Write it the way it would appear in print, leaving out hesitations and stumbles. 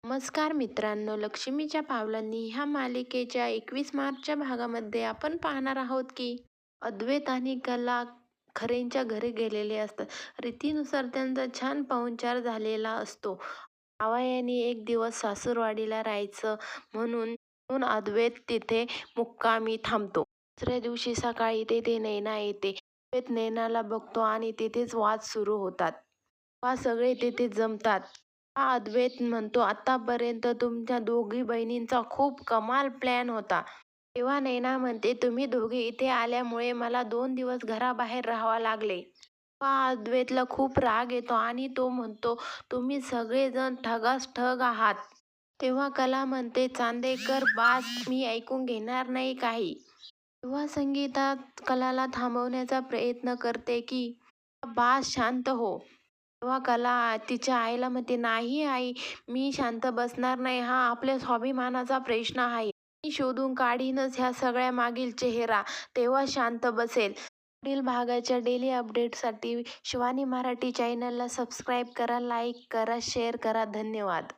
नमस्कार मित्रांनो, लक्ष्मीच्या पावलांनी ह्या मालिकेच्या 21 मार्चच्या भागामध्ये आपण पाहणार आहोत की अद्वैत आणि कला खरेंच्या घरी गेलेले असतात. रीतीनुसार त्यांचा छान पाहुणचार झालेला असतो. जावयाने एक दिवस सासूरवाडीला राहायचं म्हणून म्हणून अद्वैत तिथे मुक्कामी थांबतो. दुसऱ्या दिवशी सकाळी तेथे नैना येते. अद्वैत नैनाला बघतो आणि तिथेच वाद सुरू होतात. तेव्हा सगळे तिथे जमतात. हा अद्वैत म्हणतो, आतापर्यंत तुमच्या दोघी बहिणींचा खूप कमाल प्लॅन होता. तेव्हा नैना म्हणते, तुम्ही दोघे इथे आल्यामुळे मला 2 दिवस घराबाहेर राहावं लागले. तेव्हा अद्वैतला खूप राग येतो आणि तो म्हणतो, तुम्ही सगळेजण ठगास ठग आहात. तेव्हा कला म्हणते, चांदेकर बास, मी ऐकून घेणार नाही काही. तेव्हा संगीता कलाला थांबवण्याचा प्रयत्न करते की बास, शांत हो. तेव्हा कला तिच्या आईला म्हणते, नाही आई, मी शांत बसणार नाही. हा आपल्या स्वाभिमानाचा प्रश्न आहे. मी शोधून काढीनच ह्या सगळ्या मागील चेहरा, तेव्हा शांत बसेल. पुढील भागाच्या डेली अपडेटसाठी शिवानी मराठी चॅनलला सबस्क्राईब करा, लाईक करा, शेअर करा. धन्यवाद.